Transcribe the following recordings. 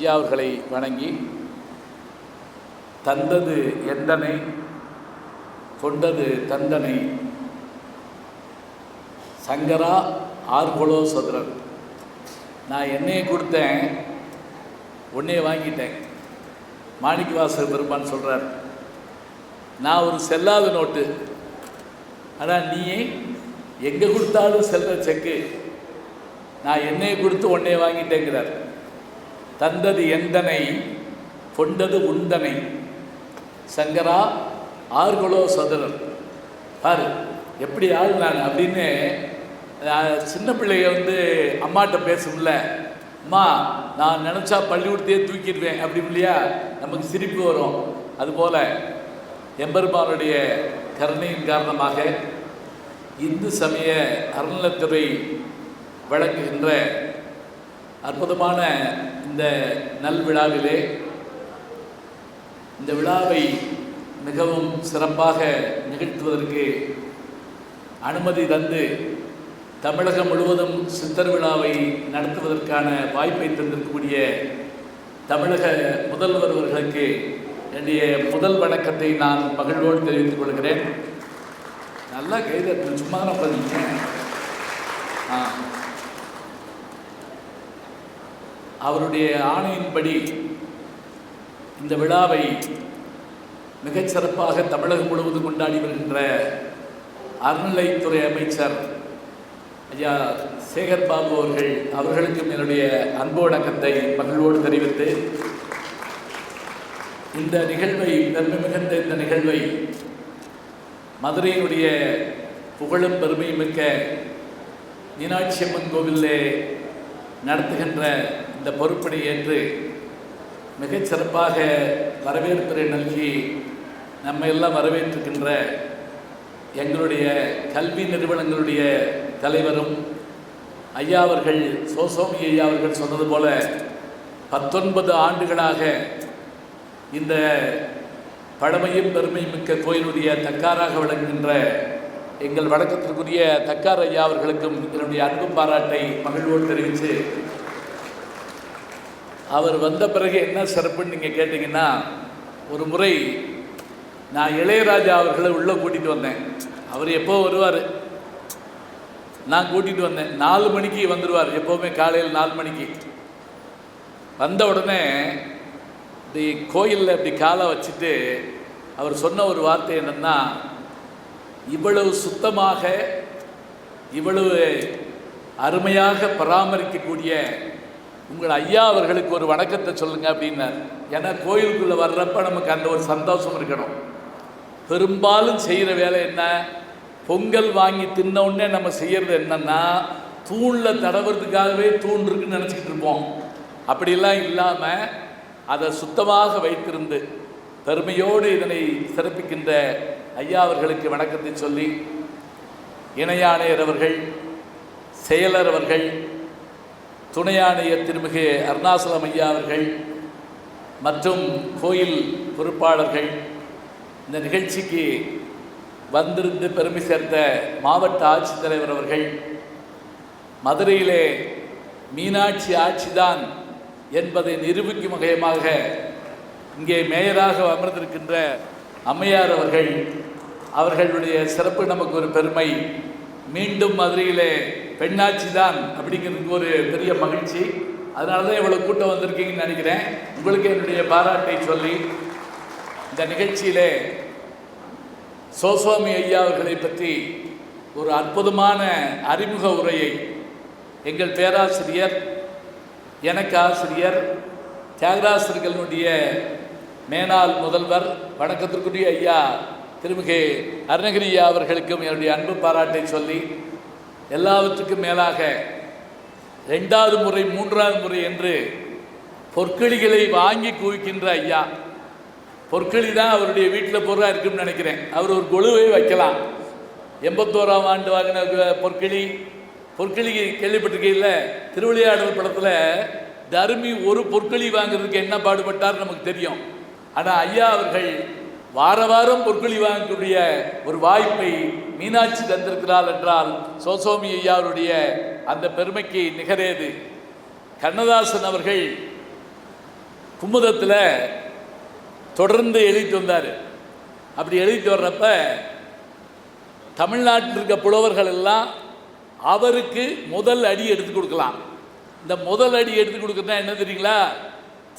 ஐயா அவர்களை வணங்கி, தந்தது எந்தனை கொண்டது தந்தனை சங்கரா ஆர்கொலோ சதுரன். நான் என்னையை கொடுத்தேன், உன்னையை வாங்கிட்டேன். மாணிக்கவாசகர் பெருமான் சொல்கிறார், நான் ஒரு செல்லாத நோட்டு, ஆனால் நீ எங்கே கொடுத்தாலும் செல்ற செக்கு, நான் என்னையை கொடுத்து உன்னையை வாங்கிட்டேங்கிறார். தந்தது எந்தனை கொண்டது உந்தனை சங்கரா ஆர்கொலோ சதுரன். பாரு எப்படி ஆள் நான் அப்படின்னு. சின்ன பிள்ளைங்க அம்மாட்ட பேசும்ல, அம்மா நான் நினச்சா பள்ளிக்கூடத்தையே தூக்கிடுவேன் அப்படி இல்லையா, நமக்கு சிரிப்பு வரும். அதுபோல் எம்பெருமானுடைய கருணையின் காரணமாக இந்து சமய அறநிலைத்துறை வழங்குகின்ற அற்புதமான இந்த நல்விழாவிலே, இந்த விழாவை மிகவும் சிறப்பாக நிகழ்த்துவதற்கு அனுமதி தந்து தமிழகம் முழுவதும் சித்தர் விழாவை நடத்துவதற்கான வாய்ப்பை தந்திருக்கக்கூடிய தமிழக முதல்வர் அவர்களுக்கு என்னுடைய முதல் வணக்கத்தை நான் மகிழ்வோடு தெரிவித்துக் கொள்கிறேன். நல்லா கைதட்டு, சும்மா தான் பண்ணீங்க. அவருடைய ஆணையின்படி இந்த விழாவை மிகச்சிறப்பாக தமிழகம் முழுவதும் கொண்டாடி வருகின்ற அறநிலைத்துறை அமைச்சர் ஐயா சேகர் பாபு அவர்களுக்கும் என்னுடைய அன்பு வணக்கத்தை மகிழ்வோடு தெரிவித்து, இந்த நிகழ்வை, பெருமை மிகுந்த இந்த நிகழ்வை மதுரையினுடைய புகழும் பெருமை மிக்க மீனாட்சி அம்மன் கோவிலே நடத்துகின்ற இந்த பொறுப்பினை ஏற்று மிகச்சிறப்பாக வரவேற்புரை நல்கி நம்ம எல்லாம் வரவேற்றிருக்கின்ற எங்களுடைய கல்வி நிறுவனங்களுடைய தலைவரும் ஐயா அவர்கள், சோசோமி ஐயா அவர்கள் சொன்னது போல 19 ஆண்டுகளாக இந்த பழமையும் பெருமை மிக்க கோயிலுடைய தக்காராக விளங்குகின்ற எங்கள் வணக்கத்திற்குரிய தக்கார் ஐயா அவர்களுக்கும் என்னுடைய அன்பு பாராட்டை மகிழ்வோடு தெரிவித்து, அவர் வந்த பிறகு என்ன சிறப்புன்னு நீங்கள் கேட்டிங்கன்னா, ஒரு முறை நான் இளையராஜா அவர்களை உள்ளே கூட்டிகிட்டு வந்தேன். அவர் எப்போ வருவார், நான் கூட்டிகிட்டு வந்தேன். 4 மணிக்கு வந்துடுவார், எப்போவுமே காலையில் 4 மணிக்கு. வந்த உடனே இப்படி கோயிலில் இப்படி காலை வச்சுட்டு அவர் சொன்ன ஒரு வார்த்தை என்னென்னா, இவ்வளவு சுத்தமாக இவ்வளவு அருமையாக பராமரிக்கக்கூடிய உங்கள் ஐயா அவர்களுக்கு ஒரு வணக்கத்தை சொல்லுங்கள் அப்படின்னார். ஏன்னா கோயிலுக்குள்ளே வர்றப்ப நமக்கு அந்த ஒரு சந்தோஷம் இருக்கணும். பெரும்பாலும் செய்கிற வேலை என்ன, பொங்கல் வாங்கி தின்ன உடனே நம்ம செய்கிறது என்னென்னா, தூணில் தடவுறதுக்காகவே தூண் இருக்குன்னு நினச்சிக்கிட்டு இருப்போம். அப்படிலாம் இல்லாமல் அதை சுத்தமாக வைத்திருந்து பெருமையோடு இதனை சிறப்பிக்கின்ற ஐயா அவர்களுக்கு வணக்கத்தை சொல்லி, இணையாணையர் அவர்கள், செயலர் அவர்கள், துணை ஆணையர் திருமிகு அருணாசலம் ஐயா அவர்கள் மற்றும் கோயில் பொறுப்பாளர்கள், இந்த நிகழ்ச்சிக்கு வந்திருந்து பெருமை சேர்த்த மாவட்ட ஆட்சித்தலைவர் அவர்கள், மதுரையிலே மீனாட்சி ஆட்சிதான் என்பதை நிரூபிக்கும் வகையமாக இங்கே மேயராக அமர்ந்திருக்கின்ற அம்மையார் அவர்களுடைய சிறப்பு நமக்கு ஒரு பெருமை. மீண்டும் மதுரையிலே பெண்ணாட்சி தான் அப்படிங்கிறதுக்கு ஒரு பெரிய மகிழ்ச்சி. அதனால தான் இவ்வளோ கூட்டம் வந்திருக்கீங்கன்னு நினைக்கிறேன். உங்களுக்கு என்னுடைய பாராட்டை சொல்லி, இந்த நிகழ்ச்சியிலே சோசோமி ஐயா அவர்களை பற்றி ஒரு அற்புதமான அறிமுக உரையை எங்கள் பேராசிரியர், எனக்கு ஆசிரியர், தியாகராசர்களுடைய மேனாள் முதல்வர், வணக்கத்திற்குரிய ஐயா திருமிகு அருணகிரி ஐயா அவர்களுக்கும் என்னுடைய அன்பு பாராட்டை சொல்லி, எல்லாவற்றுக்கும் மேலாக 2வது முறை 3வது முறை என்று பொற்களிகளை வாங்கி குவிக்கின்ற ஐயா. பொற்களி தான் அவருடைய வீட்டில் பொருளாக இருக்குன்னு நினைக்கிறேன். அவர் ஒரு கொலுவை வைக்கலாம். 81ஆம் ஆண்டு வாங்கின பொற்களி கேள்விப்பட்டிருக்கையில் திருவிளையாடல் படத்தில் தருமி ஒரு பொற்களி வாங்கிறதுக்கு என்ன பாடுபட்டார் நமக்கு தெரியும். ஆனால் ஐயா அவர்கள் வாரம் பொற்களி வாங்கக்கூடிய ஒரு வாய்ப்பை மீனாட்சி தந்திருக்கிறாள் என்றால் சோசோமி ஐயாவுடைய அந்த பெருமைக்கு நிகரேது. கண்ணதாசன் அவர்கள் குமுதத்தில் தொடர்ந்து எழுதிட்டு வந்தார். அப்படி எழுதிட்டு வர்றப்ப தமிழ்நாட்டில் இருக்க புலவர்கள் எல்லாம் அவருக்கு முதல் அடி எடுத்து கொடுக்கலாம். இந்த முதல் அடி எடுத்து கொடுக்குறதுனா என்ன தெரியுங்களா?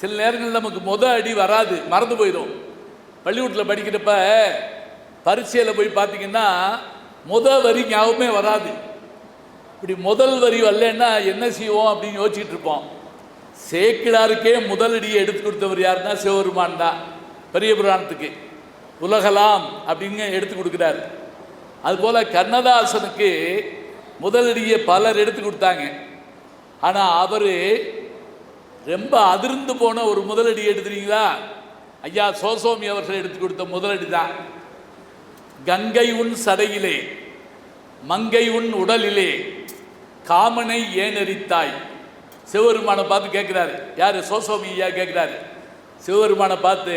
சில நேரங்களில் நமக்கு முதல் அடி வராது, மறந்து போயிடும். பள்ளிக்கூடத்தில் படிக்கிறப்ப பரீட்சையில் போய் பார்த்தீங்கன்னா முதல் வரி ஞாபகமே வராது. இப்படி முதல் வரி வரலன்னா என்ன செய்வோம் அப்படின்னு யோசிச்சுட்டு இருப்போம். சேக்கிழாருக்கே முதல் அடியை எடுத்து கொடுத்தவர் யாருன்னா சிவபெருமான் தான். பெரிய புராணத்துக்கு உலகலாம் அப்படின்னு எடுத்து கொடுக்குறாரு. அதுபோல் கண்ணதாசனுக்கு முதலடியை பலர் எடுத்து கொடுத்தாங்க. ஆனால் அவர் ரொம்ப அதிர்ந்து போன ஒரு முதலடி எடுத்துறீங்களா? ஐயா சோசோமி அவர்கள் எடுத்து கொடுத்த முதலடி தான். கங்கை உன் சடையிலே மங்கை உன் உடலிலே காமனை ஏனெரித்தாய். சிவபெருமானை பார்த்து கேட்குறாரு. யார்? சோசோமி ஐயா கேட்குறாரு. சிவபெருமானை பார்த்து,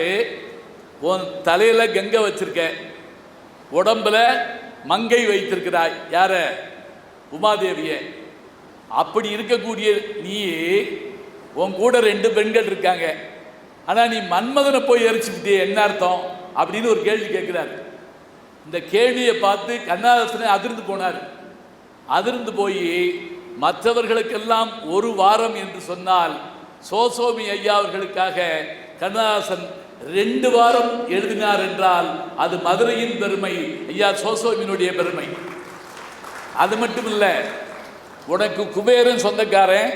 உன் தலையில் கங்கை வச்சிருக்க, உடம்புல மங்கை வைத்திருக்கிறாய். யார? உமாதேவிய. அப்படி இருக்கக்கூடிய நீ, உன் கூட 2 பெண்கள் இருக்காங்க, ஆனால் நீ மன்மதனை போய் எரிச்சுக்கிட்டே, என்ன அர்த்தம் அப்படின்னு ஒரு கேள்வி கேட்குறாரு. இந்த கேள்வியை பார்த்து கண்ணதாசனை அதிர்ந்து போனார். அதிர்ந்து போய் மற்றவர்களுக்கெல்லாம் 1 வாரம் என்று சொன்னால் சோசோமி ஐயா அவர்களுக்காக கண்ணதாசன் 2 வாரம் எழுதினார் என்றால் அது மதுரையின் பெருமை, ஐயா சோசோமியினுடைய பெருமை. அது மட்டும் இல்லை, உனக்கு குபேரன் சொந்தக்காரன்,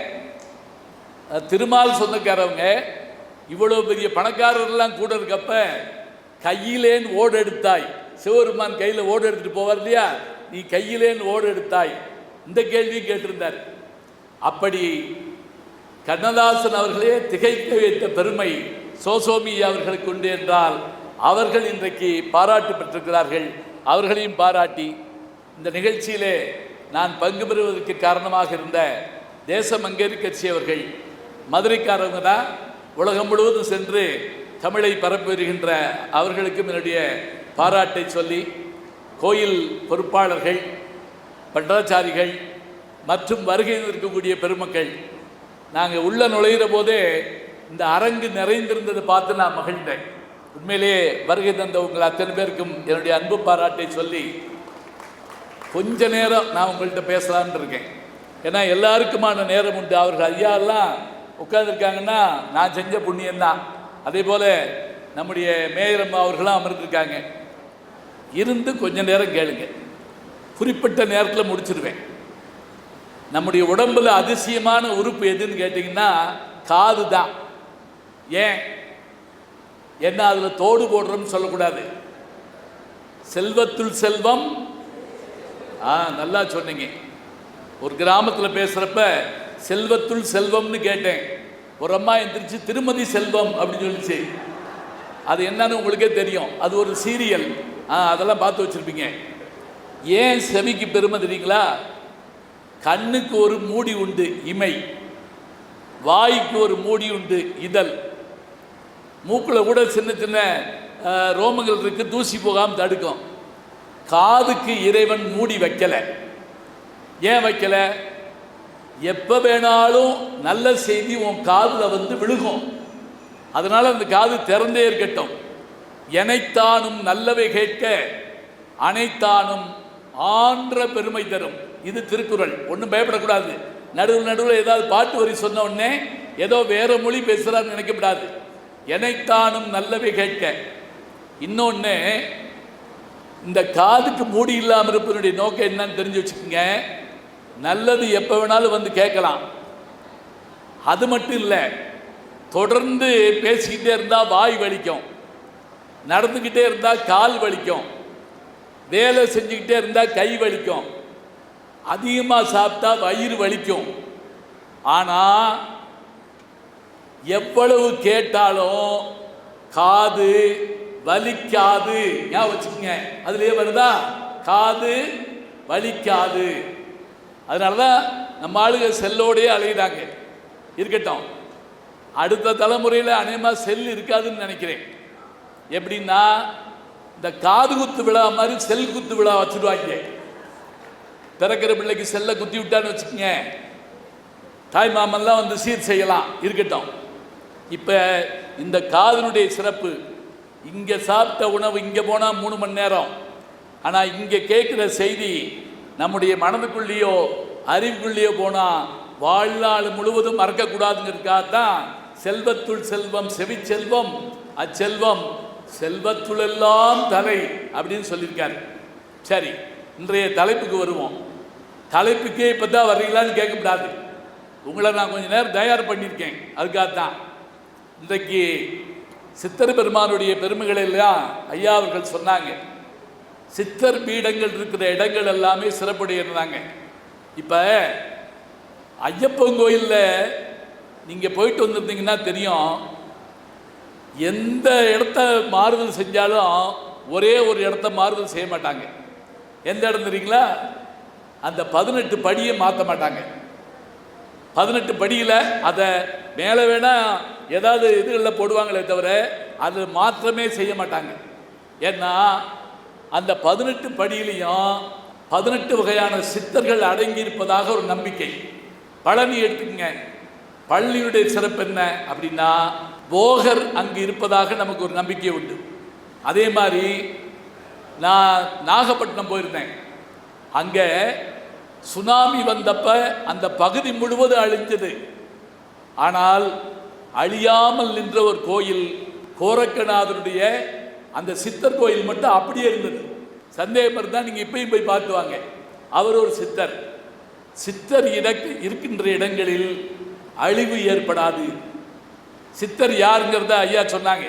திருமால் சொந்தக்காரவங்க, இவ்வளோ பெரிய பணக்காரர்லாம் கூட இருக்கப்ப கையிலேன் ஓடு எடுத்தாய். சிவபெருமான் கையில் ஓடு எடுத்துகிட்டு போவார் இல்லையா? நீ கையிலேன் ஓடு எடுத்தாய். இந்த கேள்வி கேட்டிருந்தார். அப்படி கண்ணதாசன் அவர்களே திகைக்க வைத்த பெருமை சோசோமி அவர்களுக்கு உண்டு என்றால் அவர்கள் இன்றைக்கு பாராட்டு பெற்றிருக்கிறார்கள். அவர்களையும் பாராட்டி இந்த நிகழ்ச்சியிலே நான் பங்கு பெறுவதற்கு காரணமாக இருந்த தேசமங்கேறி கட்சி அவர்கள், மதுரைக்காரவங்க தான், உலகம் முழுவதும் சென்று தமிழை பரப்பி வருகின்ற அவர்களுக்கும் என்னுடைய பாராட்டை சொல்லி, கோயில் பொறுப்பாளர்கள், பட்டாச்சாரிகள் மற்றும் வருகை இருக்கக்கூடிய பெருமக்கள், நாங்கள் உள்ள நுழைகிற போதே இந்த அரங்கு நிறைந்திருந்ததை பார்த்து நான் மகிழ்ந்தேன். உண்மையிலே வருகை தந்த உங்கள் அத்தனை பேருக்கும் என்னுடைய அன்பு பாராட்டை சொல்லி கொஞ்ச நேரம் நான் உங்கள்கிட்ட பேசலான்னு இருக்கேன். ஏன்னா எல்லாருக்குமான நேரம் உண்டு. அவர்கள் ஐயாலாம் உட்காந்துருக்காங்கன்னா நான் செஞ்ச புண்ணியந்தான். அதே போல் நம்முடைய மேயரம்மா அவர்களும் அமர்ந்திருக்காங்க. இருந்து கொஞ்ச நேரம் கேளுங்க, குறிப்பிட்ட நேரத்தில் முடிச்சிருவேன். நம்முடைய உடம்புல அதிசயமான உறுப்பு எதுன்னு கேட்டிங்கன்னா காது தான். ஏன் என்ன அதில் தோடு போடுறோம்னு சொல்லக்கூடாது. செல்வத்துள் செல்வம், நல்லா சொன்னீங்க. ஒரு கிராமத்தில் பேசுகிறப்ப செல்வத்துள் செல்வம்னு கேட்டேன். ஒரு அம்மா எந்திரிச்சு திருமதி செல்வம் அப்படின்னு சொல்லிச்சு. அது என்னன்னு உங்களுக்கே தெரியும், அது ஒரு சீரியல். அதெல்லாம் பார்த்து வச்சுருப்பீங்க. ஏன் செவிக்கு பெருமை தெரியுங்களா? கண்ணுக்கு ஒரு மூடி உண்டு, இமை. வாய்க்கு ஒரு மூடி உண்டு, இதழ். மூக்கில் கூட சின்ன சின்ன ரோமங்கள் இருக்கு, தூசி போகாமல் தடுக்கும். காதுக்கு இறைவன் மூடி வைக்கலை. ஏன் வைக்கலை? எப்போ வேணாலும் நல்ல செய்தி உன் காதில் வந்து விழுகும். அதனால் அந்த காது திறந்தே இருக்கட்டும். எனைத்தானும் நல்லவை கேட்க அனைத்தானும் ஆன்ற பெருமை தரும். இது திருக்குறள். ஒன்றும் பயப்படக்கூடாது. நடுவில் ஏதாவது பாட்டு வரி சொன்ன உடனே ஏதோ வேற மொழி பேசுகிறான்னு நினைக்கப்படாது. எனைத்தானும் நல்லவை கேட்க. இன்னொன்று, இந்த காதுக்கு மூடி இல்லாமல் இருப்பதனுடைய நோக்கம் என்னன்னு தெரிஞ்சு வச்சுக்கோங்க. நல்லது எப்போ வேணாலும் வந்து கேட்கலாம். அது மட்டும் இல்லை, தொடர்ந்து பேசிக்கிட்டே இருந்தால் வாய் வலிக்கும், நடந்துக்கிட்டே இருந்தால் கால் வலிக்கும், வேலை செஞ்சுக்கிட்டே இருந்தால் கை வலிக்கும், அதிகமாக சாப்பிட்டா வயிறு வலிக்கும். ஆனால் எவ்வளவு கேட்டாலும் காது வலிக்காது. ஞாபகம் வச்சுக்கோங்க. அதுலேயே வருதா? காது வலிக்காது. அதனால தான் நம்ம ஆளுங்க செல்லோடையே அலைகிறாங்க. இருக்கட்டும், அடுத்த தலைமுறையில் அநேகமாக செல் இருக்காதுன்னு நினைக்கிறேன். எப்படின்னா, இந்த காது குத்து விழா மாதிரி செல் குத்து விழா வச்சுடுவாங்க. பிறக்கிற பிள்ளைக்கு செல்லை குத்தி விட்டான்னு வச்சுக்கோங்க, தாய் மாமன்லாம் வந்து சீர் செய்யலாம். இருக்கட்டும், இப்போ இந்த காதனுடைய சிறப்பு, இங்கே சாப்பிட்ட உணவு இங்கே போனால் 3 மணி நேரம், ஆனால் இங்கே கேட்குற செய்தி நம்முடைய மனதுக்குள்ளேயோ அறிவுக்குள்ளேயோ போனால் வாழ்நாள் முழுவதும் மறக்கக்கூடாதுங்கிறதுக்காகத்தான் செல்வத்துள் செல்வம் செவிச்செல்வம் அச்செல்வம் செல்வத்துளெல்லாம் தலை அப்படின்னு சொல்லியிருக்காரு. சரி, இன்றைய தலைப்புக்கு வருவோம். தலைப்புக்கே இப்போ தான் வர்றீங்களான்னு கேட்கக்கூடாது. உங்களை நான் கொஞ்சம் நேரம் தயார் பண்ணியிருக்கேன். அதுக்காகத்தான் இன்றைக்கு சித்தர் பெருமானுடைய பெருமைகளை எல்லாம் ஐயா அவர்கள் சொன்னாங்க. சித்தர் பீடங்கள் இருக்கிற இடங்கள் எல்லாமே சிறப்புடையதாங்க. இப்போ ஐயப்பன் கோயிலில் நீங்கள் போயிட்டு வந்திருந்தீங்கன்னா தெரியும், எந்த இடத்த மாறுதல் செஞ்சாலும் ஒரே ஒரு இடத்த மாறுதல் செய்ய மாட்டாங்க. எந்த இடம் தெரியுங்களா? அந்த 18 படியை மாற்ற மாட்டாங்க. 18 படியில் அதை மேலே வேணால் ஏதாவது இதுகளில் போடுவாங்களே தவிர அது மாற்றமே செய்ய மாட்டாங்க. ஏன்னா அந்த 18 படியிலையும் 18 வகையான சித்தர்கள் அடங்கி இருப்பதாக ஒரு நம்பிக்கை. பழனி எடுத்துக்கங்க, பழனியுடைய சிறப்பு என்ன அப்படின்னா போகர் அங்கு இருப்பதாக நமக்கு ஒரு நம்பிக்கை உண்டு. அதே மாதிரி நான் நாகப்பட்டினம் போயிருந்தேன். அங்கே சுனாமி வந்தப்ப அந்த பகுதி முழுவதும் அழிஞ்சது. ஆனால் அழியாமல் நின்ற ஒரு கோயில் கோரக்கநாதருடைய அந்த சித்தர் கோயில் மட்டும் அப்படியே இருந்தது. சந்தேகம் இருந்தால் நீங்கள் இப்பயும் போய் பார்த்துவாங்க. அவர் ஒரு சித்தர். சித்தர் இருக்கின்ற இடங்களில் அழிவு ஏற்படாது. சித்தர் யாருங்கிறத ஐயா சொன்னாங்க.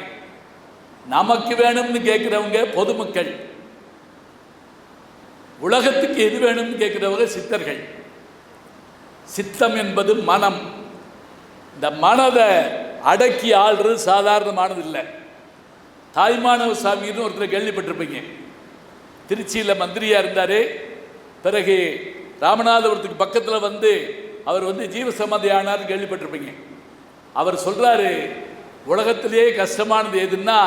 நமக்கு வேணும்னு கேட்குறவங்க பொதுமக்கள், உலகத்துக்கு எது வேணும்னு கேட்குறவங்க சித்தர்கள். சித்தம் என்பது மனம். இந்த மனதை அடக்கி ஆள்றது சாதாரணமானது இல்லை. தாய்மானவ சாமின்னு ஒருத்தர் கேள்விப்பட்டிருப்பீங்க. திருச்சியில் மந்திரியாக இருந்தார். பிறகு ராமநாதபுரத்துக்கு பக்கத்தில் வந்து அவர் ஜீவசமாதி ஆனார்னு கேள்விப்பட்டிருப்பீங்க. அவர் சொல்கிறாரு, உலகத்திலேயே கஷ்டமானது எதுன்னா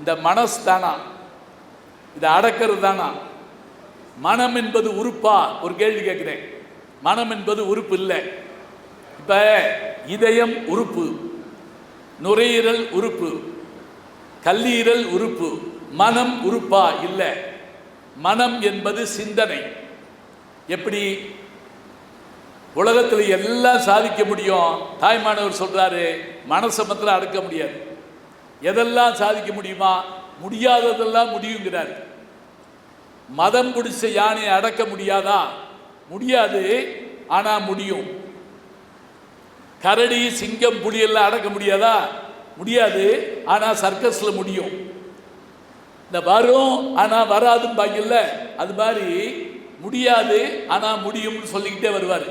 இந்த மனசு தானா, இதை அடக்கிறது தானா. மனம் என்பது உறுப்பா? ஒரு கேள்வி கேட்குறேன். மனம் என்பது உறுப்பு இல்லை. இப்போ இதயம் உறுப்பு, நுரையீரல் உறுப்பு, கல்லீரல் உறுப்பு. மனம் உறுப்பா? இல்லை. மனம் என்பது சிந்தனை. எப்படி உலகத்தில் எல்லாம் சாதிக்க முடியும்? தாய்மானவர் சொல்கிறாரு, மனசை மாத்திரம் அடக்க முடியாது. எதெல்லாம் சாதிக்க முடியுமா? முடியாததெல்லாம் முடியுங்கிறார். மதம் பிடிச்ச யானையை அடக்க முடியாதா? முடியாது, ஆனால் முடியும். கரடி சிங்கம் புலியெல்லாம் அடக்க முடியாதா? முடியாது, ஆனால் சர்க்கஸில் முடியும். இந்த வரும் ஆனால் வராதுன்னு பாக்கல, அது மாதிரி முடியாது ஆனால் முடியும்னு சொல்லிக்கிட்டே வருவார்.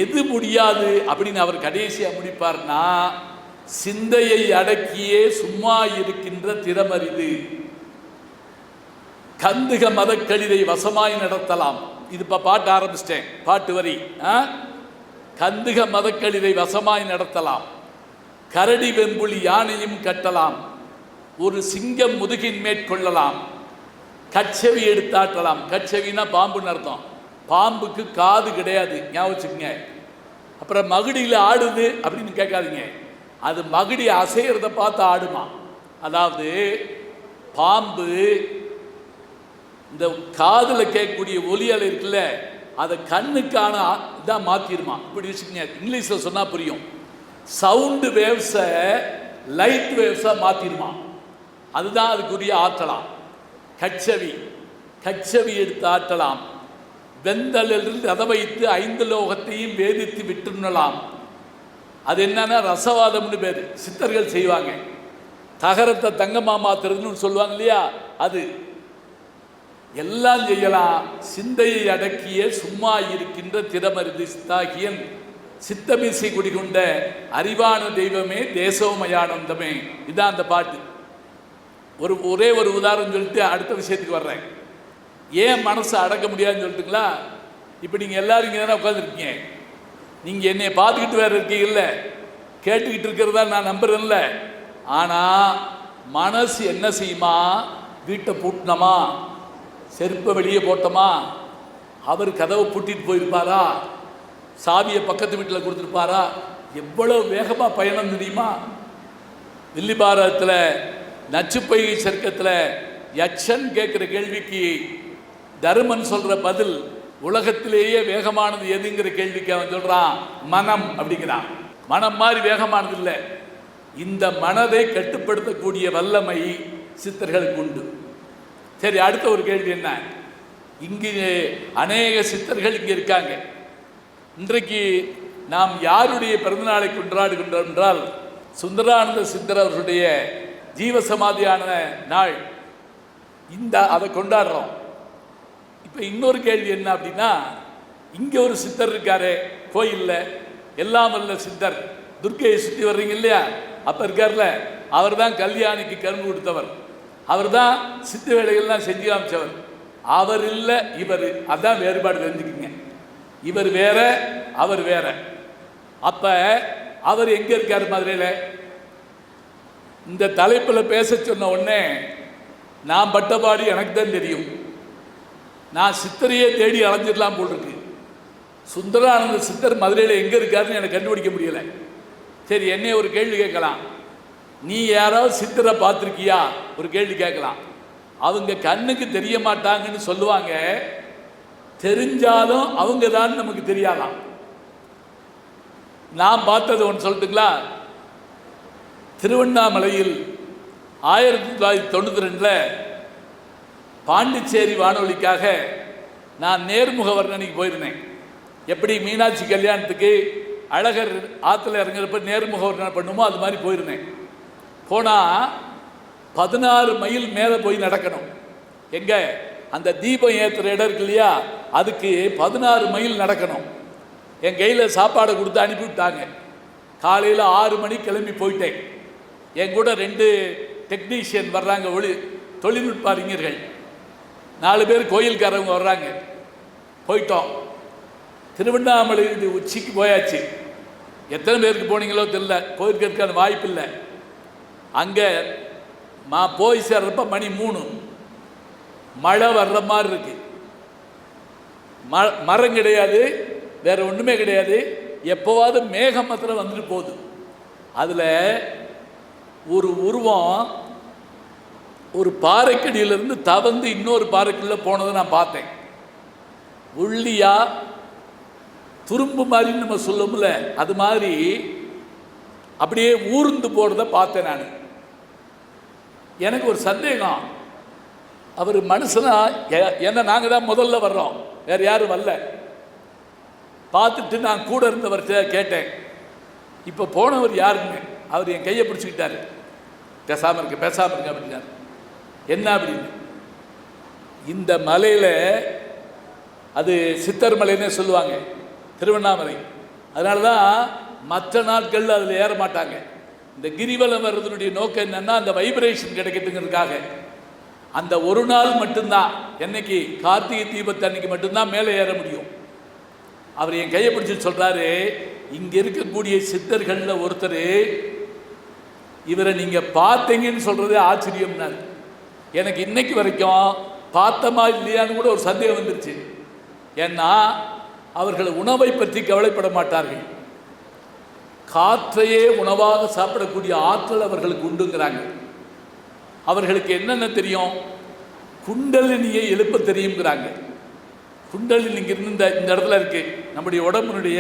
எது முடியாது அப்படின்னு அவர் கடைசியாக முடிப்பார்னா, சிந்தையை அடக்கியே சும்மா இருக்கின்ற திறமறிது. கந்துக மதக்களிரை வசமாய் நடத்தலாம். இது இப்போ பாட்டு ஆரம்பிச்சிட்டேன், பாட்டு வரி. கந்துக மதக்களிரை வசமாய் நடத்தலாம், கரடி வெம்புலி யானையும் கட்டலாம், ஒரு சிங்கம் முதுகின் மேற்கொள்ளலாம், கச்சவி எடுத்தாட்டலாம். கச்சவினா பாம்புன்னு அர்த்தம். பாம்புக்கு காது கிடையாது, ஞாபகம் வச்சுக்கோங்க. அப்புறம் மகுடியில் ஆடுது அப்படின்னு கேட்காதீங்க, அது மகுடி அசைகிறத பார்த்து ஆடுமா. அதாவது பாம்பு இந்த காதில் கேட்கக்கூடிய ஒலியால் இருக்குல்ல, அதை கண்ணுக்கான இதாக மாற்றிடுமா. இப்படி வச்சுக்கோங்க, இங்கிலீஷில் சொன்னால் புரியும். சவுண்டு வேவ்ஸை லைட் வேவ்ஸாக மாற்றிடுமா. அதுதான் அதுக்குரிய ஆற்றலாம். கச்சவி, கச்சவி எடுத்து ஆட்டலாம். வெந்தலில் ரத வைத்து 5 லோகத்தையும் வேதித்து விட்டுணலாம். அது என்னன்னா ரசவாதம்னு பேர், சித்தர்கள் செய்வாங்க. தகரத்தை தங்கமா மாத்துறதுன்னு சொல்லுவாங்க இல்லையா, அது எல்லாம் செய்யலாம். சிந்தையை அடக்கிய சும்மா இருக்கின்ற திறமறிது சித்தாகியன் சித்தமிசை குடிகொண்ட அறிவான தெய்வமே தேசோமயானந்தமே. இதுதான் அந்த பாட்டு. ஒரே ஒரு உதாரணம் சொல்லிட்டு அடுத்த விஷயத்துக்கு வர்றேன். ஏன் மனசை அடக்க முடியாதுன்னு சொல்லிட்டுங்களா? இப்போ நீங்கள் எல்லாரும் இங்கே தானே உட்காந்துருக்கீங்க. நீங்கள் என்னை பார்த்துக்கிட்டு வேறு இருக்கீங்கல்ல, கேட்டுக்கிட்டு இருக்கிறதா நான் நம்புறேன்ல. ஆனால் மனசு என்ன செய்யுமா? வீட்டை பூட்டினோமா, செருப்பை வெளியே போட்டோமா, அவர் கதவை பூட்டிட்டு போயிருப்பாரா, சாவியை பக்கத்து வீட்டில் கொடுத்துருப்பாரா, எவ்வளவு வேகமாக பயணம் தெரியுமா? வில்லிபாரதத்தில் நச்சுப்பைகை சர்க்கத்தில் யக்ஷன் கேட்குற கேள்விக்கு தருமன் சொல்கிற பதில் உலகத்திலேயே வேகமானது எதுங்கிற கேள்விக்கு அவன் சொல்கிறான் மனம் அப்படிங்கிறான். மனம் மாதிரி வேகமானது இல்லை. இந்த மனதை கட்டுப்படுத்தக்கூடிய வல்லமை சித்தர்களுக்கு உண்டு. சரி, அடுத்த ஒரு கேள்வி என்ன? இங்கு அநேக சித்தர்கள் இங்கே இருக்காங்க. இன்றைக்கு நாம் யாருடைய பிறந்தநாளை கொண்டாடுகின்றோம் என்றால் சுந்தரானந்த சித்தர் அவர்களுடைய ஜீவசமாதியான நாள். அதை கொண்டாடுறோம். இப்போ இன்னொரு கேள்வி என்ன அப்படின்னா, இங்கே ஒரு சித்தர் இருக்காரு கோயிலில், எல்லாம் வல்ல சித்தர், துர்க்கையை சுற்றி வர்றீங்க இல்லையா, அப்போ இருக்கார்ல, அவர் தான் கல்யாணிக்கு கரும்பு கொடுத்தவர், அவர் தான் சித்த வேலைகள்லாம் செஞ்சு காமிச்சவர். அவர் இல்லை, இவர். அதான் வேறுபாடு தெரிஞ்சுக்கிங்க. இவர் வேற, அவர் வேற. அப்போ அவர் எங்கே இருக்கார்? மதுரையில். இந்த தலைப்பில் பேச சொன்ன உடனே நான் பட்டபாடு எனக்கு தான் தெரியும். நான் சித்தரையே தேடி அலைஞ்சிடலாம் போல் இருக்கு. சுந்தரானந்த சித்தர் மதுரையில் எங்கே இருக்காருன்னு எனக்கு கண்டுபிடிக்க முடியலை. சரி, என்னை ஒரு கேள்வி கேட்கலாம். நீ யாராவது சித்தரை பார்த்துருக்கியா? ஒரு கேள்வி கேட்கலாம். அவங்க கண்ணுக்கு தெரிய மாட்டாங்கன்னு சொல்லுவாங்க. தெரிஞ்சாலும் அவங்க தான் நமக்கு தெரியாதான். நான் பார்த்தது ஒன்று சொல்லட்டுங்களா? திருவண்ணாமலையில் 1992 பாண்டிச்சேரி வானொலிக்காக நான் நேர்முக வர்ணனைக்கு போயிருந்தேன். எப்படி மீனாட்சி கல்யாணத்துக்கு அழகர் ஆற்றுல இறங்குறப்ப நேர்முக வர்ணனை பண்ணுமோ அது மாதிரி போயிருந்தேன். போனால் 16 மைல் மேலே போய் நடக்கணும். எங்கே? அந்த தீபம் ஏற்றுற இடம் இருக்கு இல்லையா, அதுக்கு 16 மைல் நடக்கணும். என் கையில் சாப்பாடை கொடுத்து அனுப்பிவிட்டாங்க. காலையில் 6 மணிக்கு கிளம்பி போயிட்டேன். என் கூட 2 டெக்னீஷியன் வர்றாங்க, தொழில்நுட்ப அறிஞர்கள். 4 பேர் கோயில்காரவங்க வர்றாங்க. போயிட்டோம். திருவண்ணாமலை உச்சிக்கு போயாச்சு. எத்தனை பேருக்கு போனீங்களோ தெரியல, போயிருக்கிறதுக்கான வாய்ப்பு இல்லை. அங்கே போய் சேர்றப்ப மணி 3. மழை வர்ற மாதிரி இருக்கு. மரம் கிடையாது, வேற ஒன்றுமே கிடையாது. எப்போவாது மேகம் மாத்திரம் வந்துட்டு போகுது. அதில் ஒரு உருவம் ஒரு பாறைக்கடியிலிருந்து தவந்து இன்னொரு பாறைக்குள்ளே போனதை நான் பார்த்தேன். ஒல்லியா துரும்பு மாதிரி நம்ம சொல்லும்ல, அது மாதிரி அப்படியே ஊர்ந்து போகிறத பார்த்தேன் நான். எனக்கு ஒரு சந்தேகம், அவர் மனுஷனா? ஏன்னா நாங்கள் தான் முதல்ல வர்றோம், வேறு யாரும் வரல. பார்த்துட்டு நான் கூட இருந்தவர்கிட்ட கேட்டேன், இப்போ போனவர் யாருன்னு. அவர் என் கையை பிடிச்சிக்கிட்டாரு. பேசாமல் இருக்க அப்படின்னாரு. என்ன அப்படின்னு? இந்த மலையில், அது சித்தர் மலைன்னே சொல்லுவாங்க, திருவண்ணாமலை. அதனால தான் மற்ற நாட்களில் அதில் ஏற மாட்டாங்க. இந்த கிரிவலம் வர்றதுனுடைய நோக்கம் என்னென்னா, அந்த வைப்ரேஷன் கிடைக்கிறதுங்கிறதுக்காக. அந்த ஒரு நாள் மட்டும்தான், என்னைக்கு கார்த்திகை தீபத்து அன்னைக்கு மட்டும்தான் மேலே ஏற முடியும். அவர் என் கையை பிடிச்சி சொல்கிறாரு, இங்கே இருக்கக்கூடிய சித்தர்களில் ஒருத்தர், இவரை நீங்கள் பார்த்தீங்கன்னு சொல்கிறதே ஆச்சரியம்னாரு. எனக்கு இன்னைக்கு வரைக்கும் பார்த்தமா இல்லையான்னு கூட ஒரு சந்தேகம் வந்துருச்சு. ஏன்னா அவர்கள் உணவை பற்றி கவலைப்பட மாட்டார்கள். காற்றையே உணவாக சாப்பிடக்கூடிய ஆற்றல் அவர்களுக்கு உண்டுங்கிறாங்க. அவர்களுக்கு என்னென்ன தெரியும்? குண்டலினியை எழுப்ப தெரியுங்கிறாங்க. குண்டலினி இங்கிருந்து இந்த இடத்துல இருக்கு, நம்முடைய உடம்பினுடைய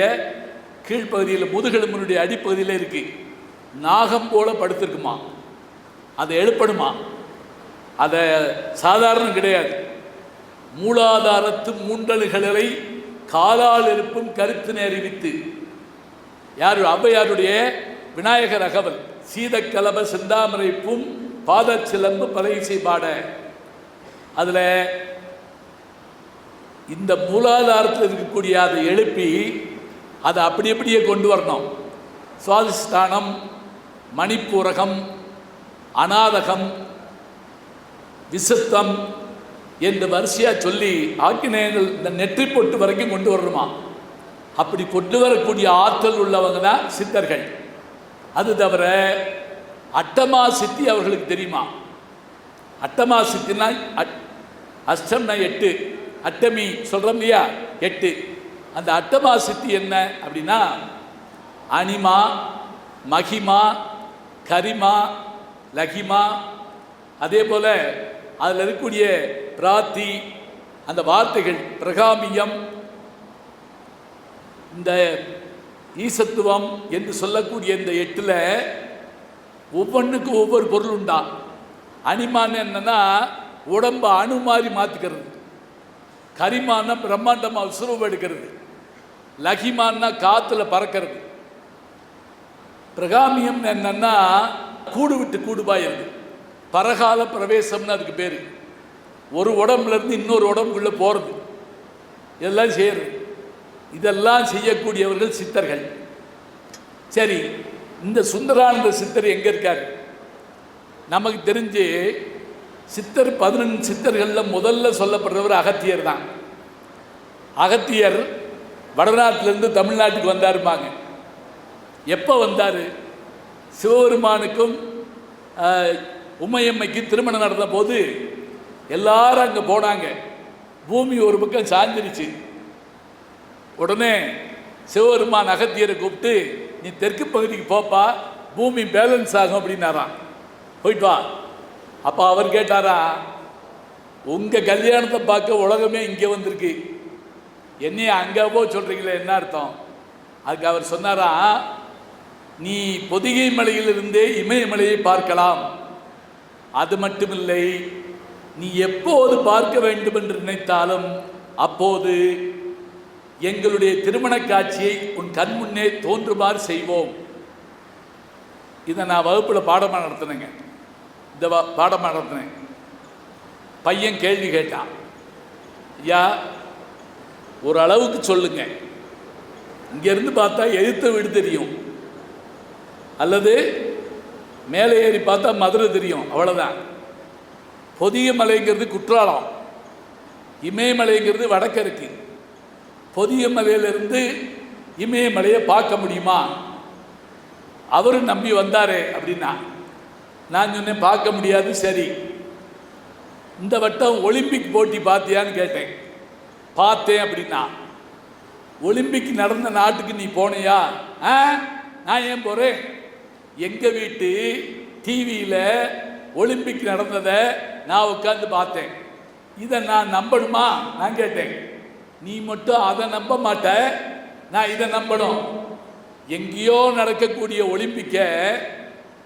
கீழ்ப்பகுதியில், முதுகெலும்பினுடைய அடிப்பகுதியில் இருக்கு. நாகம் போல படுத்திருக்குமா, அதை எழுப்பணுமா? அதை சாதாரணம் கிடையாது. மூலாதாரத்து மூண்டல்களை காலால் எழுப்பும் கருத்தினை அறிவித்து, யார்? ஔவையாருடைய விநாயகர் அகவல். சீதக்கலப செந்தாமரைப்பும் பாத சிலம்பு பலைசை பாட. அதில் இந்த மூலாதாரத்தில் இருக்கக்கூடிய அதை எழுப்பி அதை அப்படியே கொண்டு வரணும். சுவாதிஷ்டானம், மணிப்பூரகம், அநாதகம், விசுத்தம் என்று வரிசையாக சொல்லி ஆக்கினேயர்கள் இந்த நெற்றி பொட்டு வரைக்கும் கொண்டு வரணுமா. அப்படி கொண்டு வரக்கூடிய ஆற்றல் உள்ளவங்க தான் சித்தர்கள். அது தவிர அட்டமா சித்தி அவர்களுக்கு தெரியுமா? அட்டமா சித்தினா அஷ்டம்னா 8, அட்டமி சொல்கிறோம் இல்லையா, 8. அந்த அட்டமா சித்தி என்ன அப்படின்னா, அனிமா, மகிமா, கரிமா, லகிமா, அதே போல் அதில் இருக்கக்கூடிய பிராத்தி, அந்த வார்த்தைகள் பிரகாமியம், இந்த ஈசத்துவம் என்று சொல்லக்கூடிய இந்த 8ல் ஒவ்வொன்றுக்கும் ஒவ்வொரு பொருள் உண்டா. அனிமான்னு என்னன்னா உடம்பு அணு மாதிரி மாற்றிக்கிறது, கரிமான்னா பிரம்மாண்டமாக விசுரூபம் எடுக்கிறது, லகிமான்னா காற்றுல பறக்கிறது, பிரகாமியம் என்னன்னா கூடு விட்டு கூடு பாயிருது, பரகால பிரவேசம்னு அதுக்கு பேர். ஒரு உடம்புலேருந்து இன்னொரு உடம்புக்குள்ளே போகிறது, இதெல்லாம் செய்யறது. இதெல்லாம் செய்யக்கூடியவர்கள் சித்தர்கள். சரி, இந்த சுந்தரானந்த சித்தர் எங்கே இருக்கார்? நமக்கு தெரிஞ்சு சித்தர் 11 சித்தர்களில் முதல்ல சொல்லப்படுறவர் அகத்தியர் தான். அகத்தியர் வடநாட்டிலேருந்து தமிழ்நாட்டுக்கு வந்தாருப்பாங்க. எப்போ வந்தார்? சிவபெருமானுக்கும் உமையம்மைக்கும் திருமணம் நடந்த போது எல்லாரும் அங்கே போனாங்க. பூமி ஒரு பக்கம் சாஞ்சிருச்சு. உடனே சிவபெருமான் அகத்தியரை கூப்பிட்டு, நீ தெற்கு பகுதிக்கு போப்பா, பூமி பேலன்ஸ் ஆகும் அப்படின்னாராம். போயிட்டு வா. அப்போ அவர் கேட்டாரா, உங்கள் கல்யாணத்தை பார்க்க உலகமே இங்கே வந்திருக்கு, என்னைய அங்கே போ சொல்கிறீங்களே, என்ன அர்த்தம்? அதுக்கு அவர் சொன்னாரா, நீ பொதிகை மலையிலிருந்தே இமயமலையை பார்க்கலாம். அது மட்டுமில்லை, நீ எப்போது பார்க்க வேண்டும் என்று நினைத்தாலும் அப்போது எங்களுடைய திருமண காட்சியை உன் கண் முன்னே தோன்றுமாறு செய்வோம். இதை நான் வகுப்பில் பாடமாக நடத்தினேங்க. இந்த பாடமாக நடத்தினேன். பையன் கேள்வி கேட்டான், ஐயா ஒரு அளவுக்கு சொல்லுங்க, இங்கேருந்து பார்த்தா எதிர்த்த வீடு தெரியும், அல்லது மேலே ஏறி பார்த்தா மதுரை தெரியும், அவ்வளோதான். பொதிகை மலைங்கிறது குற்றாலம், இமயமலைங்கிறது வடக்கருக்கு. பொதிகை மலையிலிருந்து இமயமலையை பார்க்க முடியுமா? அவரு நம்பி வந்தாரு அப்படின்னா நான் சொன்னேன், பார்க்க முடியாது. சரி, இந்த வட்டம் ஒலிம்பிக் போட்டி பார்த்தியான்னு கேட்டேன். பார்த்தேன் அப்படின்னா, ஒலிம்பிக் நடந்த நாட்டுக்கு நீ போனியா? நான் ஏன் போகிறேன்? எங்கள் வீட்டு டிவியில் ஒலிம்பிக் நடந்ததை நான் உட்காந்து பார்த்தேன். இதை நான் நம்பணுமா? நான் கேட்டேன். நீ மட்டும் அதை நம்ப மாட்ட, நான் இதை நம்பணும். எங்கேயோ நடக்கக்கூடிய ஒலிம்பிக்கை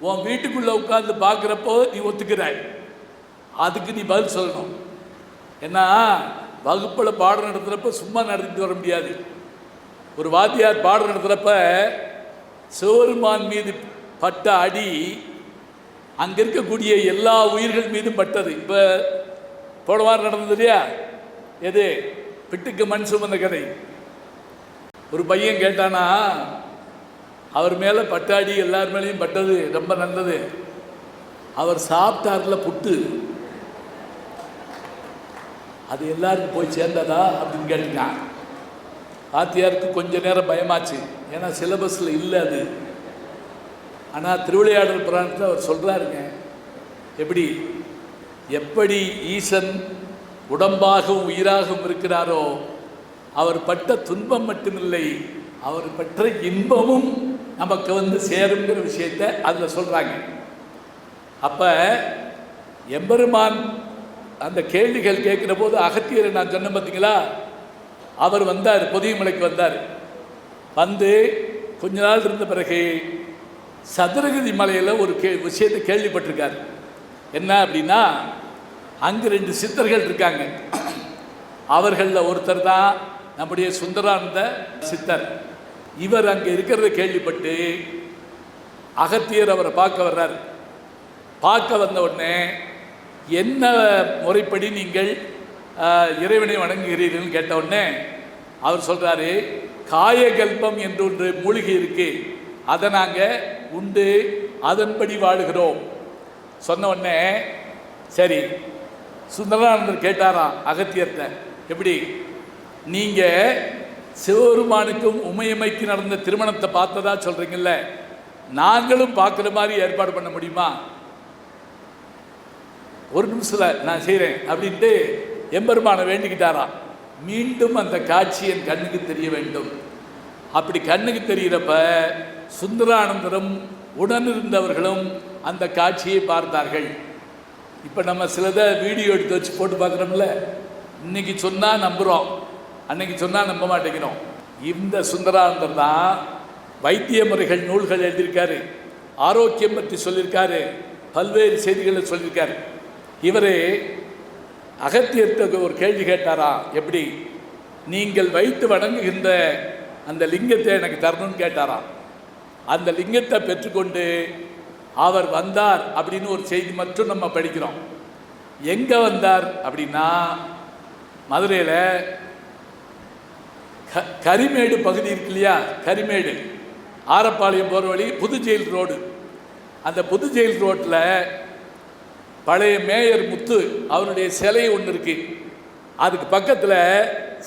உன் வீட்டுக்குள்ளே உட்காந்து பார்க்குறப்போ நீ ஒத்துக்கிறாய், அதுக்கு நீ பதில் சொல்லணும். ஏன்னா வகுப்பில் பாடம் நடத்துகிறப்ப சும்மா நடத்திட்டு வர முடியாது. ஒரு வாத்தியார் பாடம் நடத்துகிறப்ப சிவபெருமான் மீது பட்ட அடி அங்கே இருக்கக்கூடிய எல்லா உயிர்கள் மீதும் பட்டது. இப்போ போன வாரம் நடந்தது இல்லையா, எது பிட்டுக்கு மண் சுமந்த கதை. ஒரு பையன் கேட்டானா, அவர் மேலே பட்டாடி எல்லார் மேலேயும் பட்டது ரொம்ப நல்லது, அவர் சாப்பிட்டார்ல புட்டு, அது எல்லாருக்கும் போய் சேர்ந்ததா அப்படின்னு கேட்டான். ஆத்தியாருக்கு கொஞ்ச நேரம் பயமாச்சு, ஏன்னா சிலபஸில் இல்லை அது. ஆனால் திருவிளையாடல் புராணத்தில் அவர் சொல்கிறாருங்க, எப்படி ஈசன் உடம்பாகவும் உயிராகவும் இருக்கிறாரோ, அவர் பட்ட துன்பம் மட்டுமில்லை, அவர் பெற்ற இன்பமும் நமக்கு வந்து சேருங்கிற விஷயத்தை அதில் சொல்கிறாங்க. அப்போ எம்பெருமான் அந்த கேள்விகள் கேட்குற போது அகத்தியரை நான் சொன்ன பார்த்தீங்களா, அவர் வந்தார், பொதிகை மலைக்கு வந்தார். வந்து கொஞ்ச நாள் இருந்த பிறகு சதுரகிரி மலையில் ஒரு விஷயத்தை கேள்விப்பட்டிருக்கார். என்ன அப்படின்னா, அங்கே 2 சித்தர்கள் இருக்காங்க. அவர்களில் ஒருத்தர் தான் நம்முடைய சுந்தரானந்த சித்தர். இவர் அங்கே இருக்கிறத கேள்விப்பட்டு அகத்தியர் அவரை பார்க்க வர்றார். பார்க்க வந்த உடனே, என்ன முறைப்படி நீங்கள் இறைவனை வணங்குகிறீர்கள்னு கேட்ட உடனே அவர் சொல்கிறாரு, காயகல்பம் என்று ஒன்று மூலிகை இருக்கு, அதை நாங்கள் உண்டு அதன்படி வாழுகிறோம். சொன்ன உடனே சரி, சுந்தரானந்தர் கேட்டாராம் அகத்தியர்கிட்ட, நீங்கள் சிவபெருமானுக்கும் உமையம்மைக்கு நடந்த திருமணத்தை பார்த்ததா சொல்கிறீங்கல்ல, நாங்களும் பார்க்குற மாதிரி ஏற்பாடு பண்ண முடியுமா? ஒரு நிமிஷத்தில் நான் செய்கிறேன் அப்படின்ட்டு எம்பெருமானை வேண்டிக்கிட்டாராம். மீண்டும் அந்த காட்சி என் கண்ணுக்கு தெரிய வேண்டும். அப்படி கண்ணுக்கு தெரிகிறப்ப சுந்தரானந்தரும் உடனிருந்தவர்களும் அந்த காட்சியை பார்த்தார்கள். இப்போ நம்ம சிலதை வீடியோ எடுத்து வச்சு போட்டு பார்க்குறோம்ல, இன்னைக்கு சொன்னால் நம்புகிறோம், அன்னைக்கு சொன்னால் நம்ப மாட்டேங்கிறோம். இந்த சுந்தரானந்தர் தான் வைத்திய முறைகள் நூல்கள் எழுதியிருக்காரு, ஆரோக்கியம் பற்றி சொல்லியிருக்காரு, பல்வேறு செய்திகளை சொல்லியிருக்காரு. இவர் அகத்தியர்கிட்ட ஒரு கேள்வி கேட்டாரா, எப்படி நீங்கள் வைத்து வணங்குகின்ற அந்த லிங்கத்தை எனக்கு தரணும்னு கேட்டாராம். அந்த லிங்கத்தை பெற்றுக்கொண்டு அவர் வந்தார் அப்படின்னு ஒரு செய்தி மட்டும் நம்ம படிக்கிறோம். எங்கே வந்தார் அப்படின்னா, மதுரையில் கரிமேடு பகுதி இருக்கு இல்லையா, கரிமேடு ஆரப்பாளையம் போகிற வழி புதுஜெயில் ரோடு. அந்த புதுஜெயில் ரோட்டில் பழைய மேயர் முத்து அவருடைய சிலை ஒன்று இருக்கு. அதுக்கு பக்கத்தில்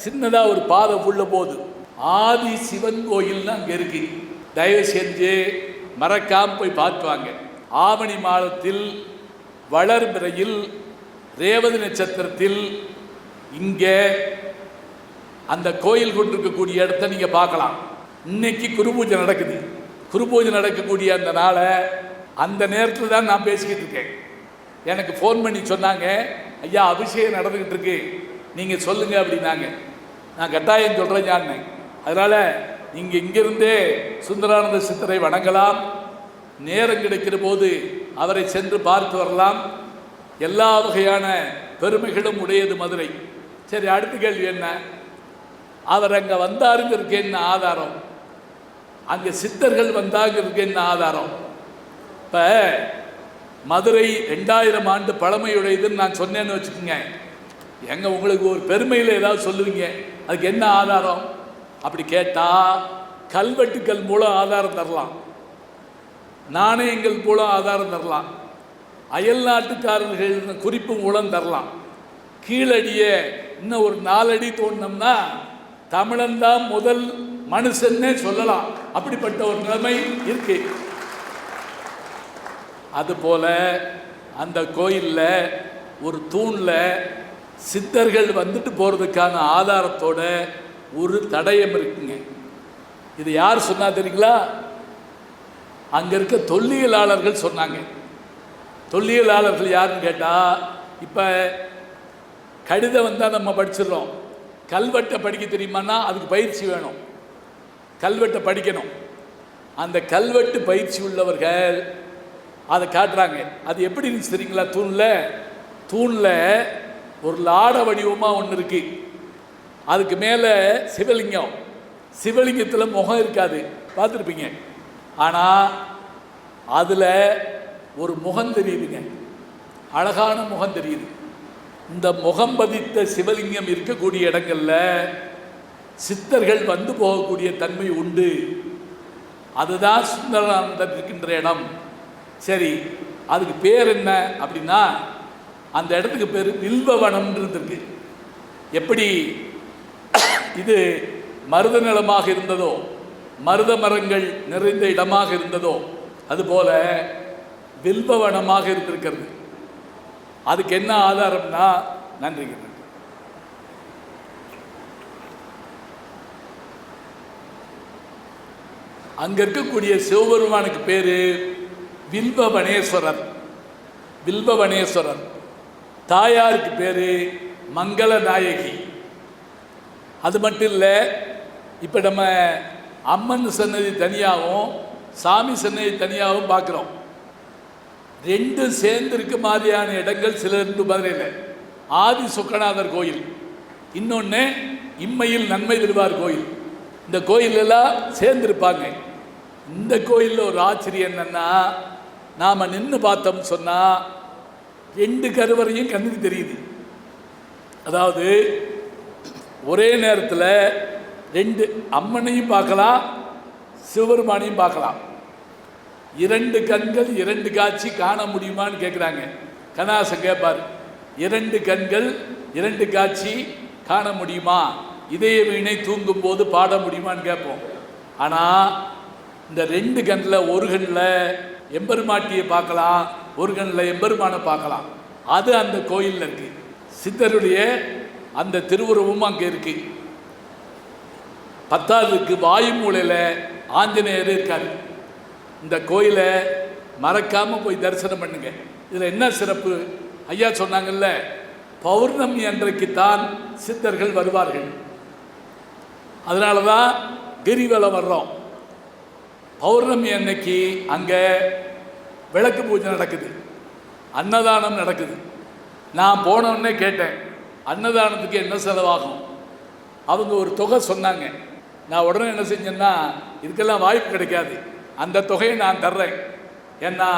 சின்னதாக ஒரு பாதை உள்ள போகுது. ஆதி சிவன் கோயில்னு அங்கே இருக்கு. தயவு செஞ்சு மறக்காமல் போய் பார்த்துவாங்க. ஆவணி மாதத்தில் வளர்பிறையில் ரேவதி நட்சத்திரத்தில் இங்கே அந்த கோயில் கொண்டிருக்கக்கூடிய இடத்த நீங்கள் பார்க்கலாம். இன்னைக்கு குருபூஜை நடக்குது. குருபூஜை நடக்கக்கூடிய அந்த நாளை அந்த நேரத்தில் தான் நான் பேசிக்கிட்டு இருக்கேன். எனக்கு ஃபோன் பண்ணி சொன்னாங்க, ஐயா அபிஷேகம் நடந்துக்கிட்டு இருக்கு, நீங்கள் சொல்லுங்கள் அப்படின்னாங்க. நான் கட்டாயம் சொல்கிறேன் ஞானேன். அதனால் நீங்கள் இங்கிருந்தே சுந்தரானந்த சித்தரை வணங்கலாம். நேரம் கிடைக்கிற போது அவரை சென்று பார்த்து வரலாம். எல்லா வகையான பெருமைகளும் உடையது மதுரை. சரி, அடுத்த கேள்வி என்ன? அவர் அங்கே வந்தாருங்கிறதுக்கு என்ன ஆதாரம்? அங்கே சித்தர்கள் வந்தாங்கிறதுக்கு என்ன ஆதாரம்? இப்போ மதுரை 2000 ஆண்டு பழமையுடையதுன்னு நான் சொன்னேன்னு வச்சுக்கோங்க. எங்க உங்களுக்கு ஒரு பெருமையில் ஏதாவது சொல்லுவீங்க, அதுக்கு என்ன ஆதாரம் அப்படி கேட்டால் கல்வெட்டுக்கள் மூலம் ஆதாரம் தரலாம், நாணயங்கள் மூலம் ஆதாரம் தரலாம், அயல் நாட்டுக்காரர்கள் குறிப்பு மூலம் தரலாம். கீழடியை இன்னும் ஒரு 4 அடி தோண்டினோம்னா தமிழன் தான் முதல் மனுஷன்னே சொல்லலாம். அப்படிப்பட்ட ஒரு நிலைமை இருக்கு. அதுபோல அந்த கோயிலில் ஒரு தூணில் சித்தர்கள் வந்துட்டு போகிறதுக்கான ஆதாரத்தோட ஒரு தடயம் இருக்குங்க. இது யார் சொன்னா தெரியுங்களா? அங்கே இருக்க தொல்லியலாளர்கள் சொன்னாங்க. தொல்லியலாளர்கள் யாருன்னு கேட்டால், இப்போ கடிதம் வந்தால் நம்ம படிச்சிடறோம். கல்வெட்டை படிக்க தெரியுமான்னா அதுக்கு பயிற்சி வேணும், கல்வெட்டை படிக்கணும். அந்த கல்வெட்டு பயிற்சி உள்ளவர்கள் அதை காட்டுறாங்க. அது எப்படி இருந்துச்சு தெரியுங்களா? தூணில் ஒரு லாட வடிவமாக ஒன்று இருக்கு. அதுக்கு மேலே சிவலிங்கம். சிவலிங்கத்தில் முகம் இருக்காது, பார்த்துருப்பீங்க. ஆனால் அதில் ஒரு முகம் தெரியுதுங்க, அழகான முகம் தெரியுது. இந்த முகம் பதித்த சிவலிங்கம் இருக்கக்கூடிய இடங்களில் சித்தர்கள் வந்து போகக்கூடிய தன்மை உண்டு. அதுதான் சுந்தரானந்தர் இருக்கின்ற இடம். சரி, அதுக்கு பேர் என்ன அப்படின்னா, அந்த இடத்துக்கு பேர் வில்வவனம்னு இருந்திருக்கு. எப்படி இது மருத நிலமாக இருந்ததோ, மருத மரங்கள் நிறைந்த இடமாக இருந்ததோ, அதுபோல வில்வவனமாக இருந்திருக்கிறது. அதுக்கு என்ன ஆதாரம்னா, நன்றிங்க, அங்க இருக்கக்கூடிய சிவபெருமானுக்கு பேரு வில்வவனேஸ்வரர். வில்வவனேஸ்வரர். தாயாருக்கு பேரு மங்கள நாயகி. அது மட்டும் இல்லை, இப்போ நம்ம அம்மன் சன்னதி தனியாகவும் சாமி சன்னதி தனியாகவும் பார்க்குறோம். ரெண்டும் சேர்ந்து இருக்க மாதிரியான இடங்கள் சில இருந்து மதுரையில் ஆதி சொக்கநாதர் கோயில், இன்னொன்று இம்மையில் நன்மை தருவார் கோயில். இந்த கோயிலெல்லாம் சேர்ந்துருப்பாங்க. இந்த கோயிலில் ஒரு ஆச்சரியம் என்னென்னா, நாம் நின்று பார்த்தோம்னு சொன்னால் 2 கருவறையும் கண்ணுக்கு தெரியுது. அதாவது ஒரே நேரத்தில் 2 அம்மனையும் பார்க்கலாம், சிவபெருமானையும் பார்க்கலாம். 2 கண்கள் 2 காட்சி காண முடியுமான்னு கேட்குறாங்க. கண்ணாசன் கேட்பார், 2 கண்கள் 2 காட்சி காண முடியுமா, இதய வீணை தூங்கும் போது பாட முடியுமான்னு கேட்போம். ஆனால் இந்த 2 கண்ணில் ஒரு கண்ணில் எம்பெருமாட்டியை பார்க்கலாம், ஒரு கண்ணில் எம்பெருமானை பார்க்கலாம். அது அந்த கோயிலில் இருக்கு. சித்தருடைய அந்த திருவுருவமும் அங்கே இருக்கு. 10வதுக்கு வாயு மூலையில் ஆஞ்சநேயர் இருக்கார். இந்த கோயிலை மறக்காமல் போய் தரிசனம் பண்ணுங்க. இதில் என்ன சிறப்பு? ஐயா சொன்னாங்கல்ல, பௌர்ணமி அன்றைக்குத்தான் சித்தர்கள் வருவார்கள். அதனால தான் கிரிவலம் வர்றோம். பௌர்ணமி அன்னைக்கு அங்கே விளக்கு பூஜை நடக்குது, அன்னதானம் நடக்குது. நான் போனோடனே கேட்டேன், அன்னதானத்துக்கு என்ன செலவாகும்? அவங்க ஒரு தொகை சொன்னாங்க. நான் உடனே என்ன செஞ்சேன்னா, இதுக்கெல்லாம் வாய்ப்பு கிடைக்காது, அந்த தொகையை நான் தர்றேன். ஏன்னா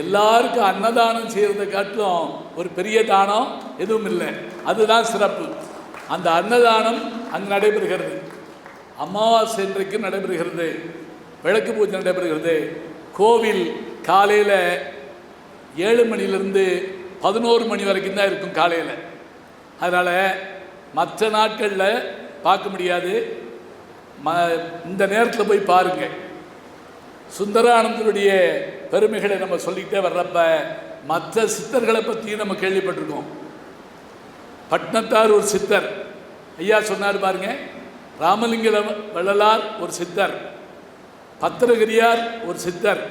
எல்லாருக்கும் அன்னதானம் செய்கிறத காட்டிலும் ஒரு பெரிய தானம் எதுவும் இல்லை. அதுதான் சிறப்பு. அந்த அன்னதானம் அங்கு நடைபெறுகிறது. அமாவாசை இன்றைக்கு நடைபெறுகிறது, விளக்கு பூஜை நடைபெறுகிறது. கோவில் காலையில் 7 மணிலிருந்து 11 மணி வரைக்கும் தான் இருக்கும் காலையில். அதனால் மற்ற நாட்களில் பார்க்க முடியாது. இந்த நேரத்தில் போய் பாருங்கள். சுந்தரானந்தருடைய பெருமைகளை நம்ம சொல்லிக்கிட்டே வர்றப்ப மற்ற சித்தர்களை பற்றி நம்ம கேள்விப்பட்டிருக்கோம். பட்னத்தார் ஒரு சித்தர், ஐயா சொன்னார் பாருங்க. ராமலிங்க வள்ளலார் ஒரு சித்தர், பத்திரகிரியார் ஒரு சித்தர்.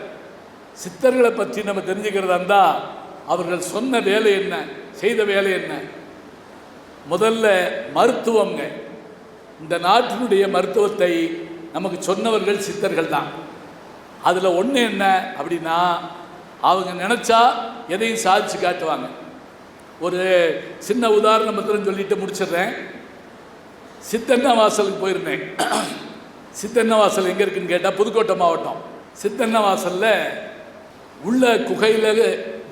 சித்தர்களை பற்றி நம்ம தெரிஞ்சுக்கிறதா இருந்தால் அவர்கள் சொன்ன வேலை என்ன, செய்த வேலை என்ன? முதல்ல மருத்துவங்க. இந்த நாட்டினுடைய மருத்துவத்தை நமக்கு சொன்னவர்கள் சித்தர்கள் தான். அதில் ஒன்று என்ன அப்படின்னா, அவங்க நினச்சா எதையும் சாதிச்சு காட்டுவாங்க. ஒரு சின்ன உதாரணம் மாத்திரம் சொல்லிட்டு முடிச்சிடுறேன். சித்தண்ணா வாசலுக்கு போயிருந்தேன். சித்தண்ணா வாசல் எங்கே இருக்குன்னு கேட்டால் புதுக்கோட்டை மாவட்டம். சித்தண்ணா வாசலில் உள்ள குகையில்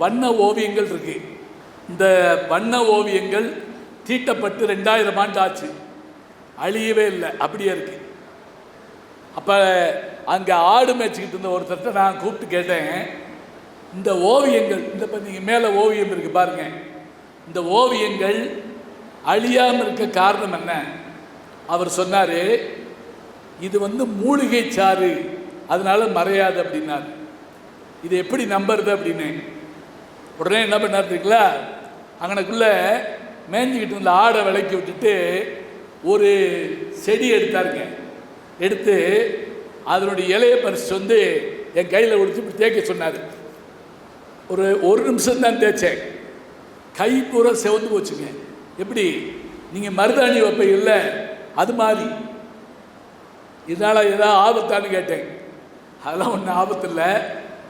வண்ண ஓவியங்கள் இருக்குது. இந்த வண்ண ஓவியங்கள் தீட்டப்பட்டு 2000 ஆண்டு ஆச்சு, அழியவே இல்லை, அப்படியே இருக்குது. அப்போ அங்கே ஆடு மேய்ச்சிக்கிட்டு இருந்த ஒருத்தர்கிட்ட நான் கூப்பிட்டு கேட்டேன், இந்த ஓவியங்கள், இந்த நீங்கள் மேலே ஓவியம் இருக்குது பாருங்கள், இந்த ஓவியங்கள் அழியாமல் இருக்க காரணம் என்ன? அவர் சொன்னார், இது மூலிகை சாறு, அதனால மறையாது அப்படின்னார். இது எப்படி நம்புறது அப்படின்னு உடனே என்ன பண்ணாருங்களா, அங்கனக்குள்ளே மேய்ஞ்சிக்கிட்டு இருந்த ஆடை விலைக்கு விட்டுட்டு ஒரு செடி எடுத்தாருங்க. எடுத்து அதனுடைய இலையை பறிச்சு என் கையில் கொடுத்து இப்படி தேய்க்க சொன்னார். ஒரு நிமிஷம் தான் தேய்ச்சேன், கை பூரா செவந்து போச்சுங்க. எப்படி நீங்கள் மருதாணி வைப்பீங்கல்ல, அது மாதிரி. இதனால் ஏதாவது ஆபத்தான்னு கேட்டேன். அதெல்லாம் ஒன்றும் ஆபத்து இல்லை,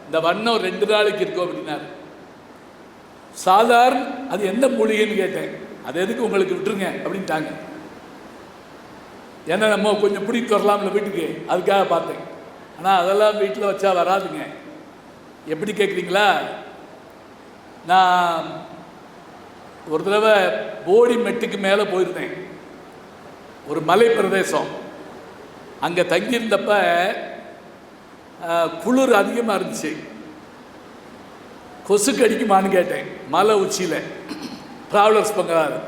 இந்த வண்ணம் 2 நாளைக்கு இருக்கும் அப்படின்னாரு. சாதாரண அது எந்த மூலிகைன்னு கேட்டேன். அது எதுக்கு உங்களுக்கு விட்டுருங்க அப்படின்ட்டாங்க. ஏன்னா நம்ம கொஞ்சம் பிடிக்க வரலாம்ல வீட்டுக்கு, அதுக்காக பார்த்தேன். ஆனால் அதெல்லாம் வீட்டில் வச்சா வராதுங்க. எப்படி கேட்குறீங்களா, நான் ஒரு தடவை போடி மெட்டுக்கு மேலே போயிருந்தேன், ஒரு மலை பிரதேசம். அங்கே தங்கியிருந்தப்ப குளிர் அதிகமாக இருந்துச்சு. கொசு கடிக்குமான்னு கேட்டேன். மலை உச்சியில் ட்ராவலர்ஸ் பங்காரு.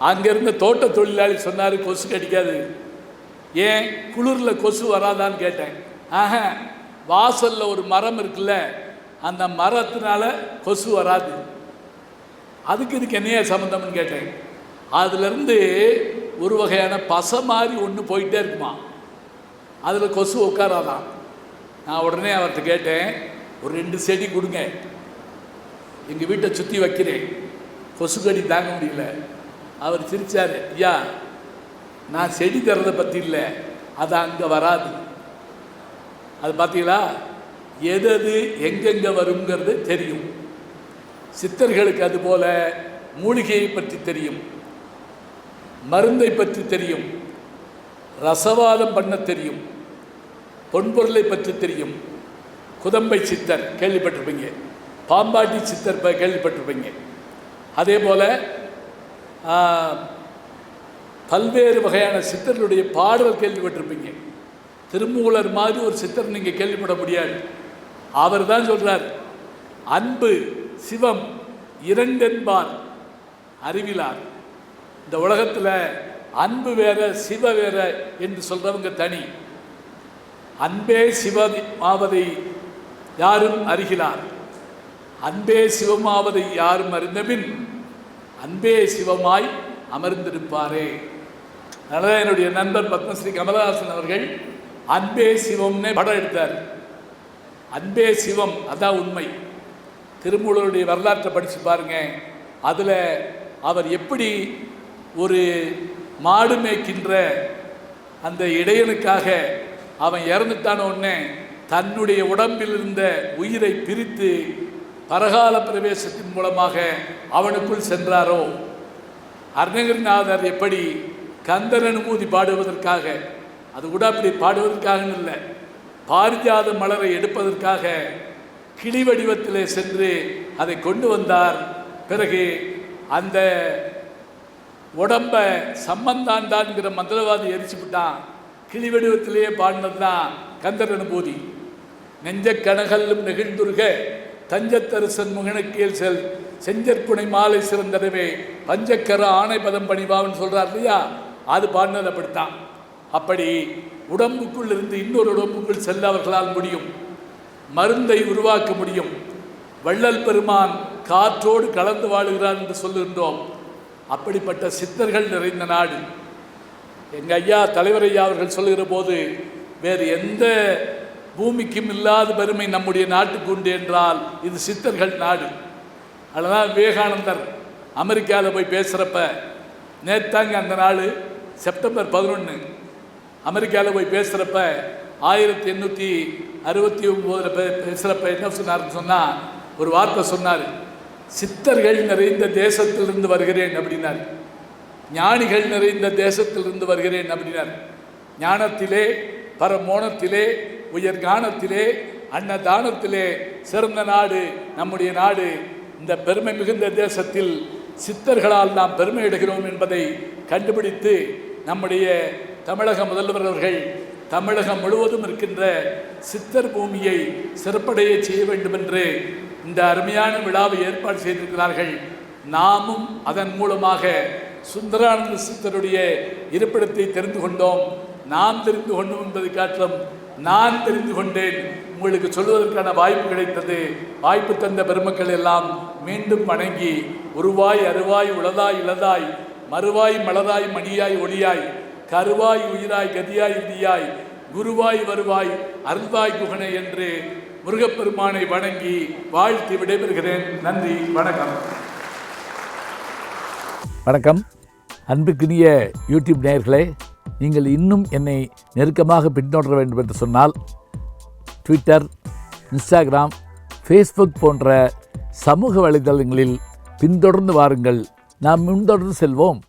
அங்கே இருந்த தோட்ட தொழிலாளி சொன்னார், கொசு கடிக்காது. ஏன், குளிரில் கொசு வராதான்னு கேட்டேன். வாசலில் ஒரு மரம் இருக்குல்ல, அந்த மரத்தினால கொசு வராது. அதுக்கு இதுக்கு என்னைய சம்மந்தம்னு கேட்டேன். அதுலேருந்து ஒரு வகையான பசை மாதிரி ஒன்று போயிட்டே இருக்குமா, அதில் கொசு உட்காராதான். நான் உடனே அவர்கிட்ட கேட்டேன், ஒரு 2 செடி கொடுங்க, எங்கள் வீட்டை சுற்றி வைக்கிறேன், கொசு கடி தாங்க முடியல. அவர் சிரித்தார், ஐயா நான் செடி தரதை பற்றி இல்லை, அது அங்கே வராது. அது பார்த்தீங்களா, எது எங்கெங்கே வருங்கிறது தெரியும். சித்தர்களுக்கு அதுபோல் மூலிகையை பற்றி தெரியும், மருந்தை பற்றி தெரியும், ரசவாதம் பண்ண தெரியும், பொன்பொருளை பற்றி தெரியும். குதம்பை சித்தர் கேள்விப்பட்டிருப்பீங்க, பாம்பாட்டி சித்தர் கேள்விப்பட்டிருப்பீங்க. அதே போல் பல்வேறு வகையான சித்தர்களுடைய பாடல் கேள்விப்பட்டிருப்பீங்க. திருமூலர் மாதிரி ஒரு சித்தர் நீங்கள் கேள்விப்பட முடியாது. அவர் தான் சொல்கிறார், அன்பு சிவம் 2 என்பார் அறிவிலார். இந்த உலகத்தில் அன்பு வேற சிவ வேற என்று சொல்கிறவங்க தனி. அன்பே சிவமாவதை யாரும் அறிகிறார், அன்பே சிவமாவதை யாரும் அறிந்தபின் அன்பே சிவமாய் அமர்ந்திருப்பாரே. அதனால் என்னுடைய நண்பர் பத்மஸ்ரீ கமலஹாசன் அவர்கள் அன்பே சிவம்னே படம் எடுத்தார். அன்பே சிவம், அதான் உண்மை. திருமூலருடைய வரலாற்றை படித்து பாருங்க. அதில் அவர் எப்படி ஒரு மாடு மேய்க்கின்ற அந்த இடையனுக்காக அவன் இறந்துட்டான உடனே தன்னுடைய உடம்பில் இருந்த உயிரை பிரித்து பரகால பிரவேசத்தின் மூலமாக அவனுக்குள் சென்றாரோ, அருணகிரிநாதர் எப்படி கந்தர் அனுபூதி பாடுவதற்காக, அது கூட அப்படி பாடுவதற்காக இல்லை, பாரிஜாத மலரை எடுப்பதற்காக கிளி வடிவத்திலே சென்று அதை கொண்டு வந்தார். பிறகு அந்த உடம்ப சம்பந்தாண்டான்கிற மந்திரவாதி எரிச்சு விட்டான். கிளி வடிவத்திலேயே பாடினது தான் கந்தர் அனுபூதி. நெஞ்ச கனகல்லும் நெகிழ்ந்துருக தஞ்சத்தரசன் முகனுக்கேல் செல் செஞ்சற்புனை மாலை சிறந்தடவே பஞ்சக்கர ஆணை பதம் பணிவான்னு சொல்கிறார் இல்லையா, அது பாடினது அப்படித்தான். அப்படி உடம்புக்குள் இருந்து இன்னொரு உடம்புக்குள் செல்ல அவர்களால் முடியும். மருந்தை உருவாக்க முடியும். வள்ளல் பெருமான் காற்றோடு கலந்து வாழுகிறார் என்று சொல்லுகின்றோம். அப்படிப்பட்ட சித்தர்கள் நிறைந்த நாடு. எங்கள் ஐயா தலைவர் ஐயா அவர்கள் சொல்லுகிற போது, வேறு எந்த பூமிக்கும் இல்லாத பெருமை நம்முடைய நாட்டுக்கு உண்டு என்றால் இது சித்தர்கள் நாடு. அதனால் விவேகானந்தர் அமெரிக்காவில் போய் பேசுகிறப்ப, நேற்றாங்க அந்த நாள் செப்டம்பர் 11 அமெரிக்காவில் போய் பேசுகிறப்ப 1869 பேசுகிறப்ப என்ன சொன்னார்னு சொன்னால், ஒரு வார்த்தை சொன்னார், சித்தர்கள் நிறைந்த தேசத்திலிருந்து வருகிறேன் அப்படின்னார். ஞானிகள் நிறைந்த தேசத்திலிருந்து வருகிறேன் அப்படின்னார். ஞானத்திலே, பரமோணத்திலே, உயர் ஞானத்திலே, அன்னதானத்திலே சிறந்த நாடு நம்முடைய நாடு. இந்த பெருமை மிகுந்த தேசத்தில் சித்தர்களால் நாம் பெருமை எடுகிறோம் என்பதை கண்டுபிடித்து நம்முடைய தமிழக முதல்வர் அவர்கள் தமிழகம் முழுவதும் இருக்கின்ற சித்தர் பூமியை சிறப்படைய செய்ய வேண்டும் என்று இந்த அருமையான விழாவை ஏற்பாடு செய்திருக்கிறார்கள். நாமும் அதன் மூலமாக சுந்தரானந்த சித்தருடைய இருப்பிடத்தை தெரிந்து கொண்டோம். நாம் தெரிந்து கொண்டோம் என்பதை காட்டிலும் நான் தெரிந்து கொண்டேன், உங்களுக்கு சொல்வதற்கான வாய்ப்பு கிடைத்தது. வாய்ப்பு தந்த பெருமக்கள் எல்லாம் மீண்டும் வணங்கி, உருவாய் அருவாய் உளதாய் இளதாய் மறுவாய் மலராய் மணியாய் ஒளியாய் கருவாய் உயிராய் கதியாய் விதியாய் குருவாய் வருவாய் அருள்வாய் குகனை என்று முருகப்பெருமானை வணங்கி வாழ்த்தி விடைபெறுகிறேன். நன்றி, வணக்கம். வணக்கம். அன்புக்குரிய யூடியூப் நேயர்களே, நீங்கள் இன்னும் என்னை நெருக்கமாக பின்தொடர வேண்டும் என்று சொன்னால் ட்விட்டர், இன்ஸ்டாகிராம், ஃபேஸ்புக் போன்ற சமூக வலைதளங்களில் பின்தொடர்ந்து வாருங்கள். நாம் முன்தொடர்ந்து செல்வோம்.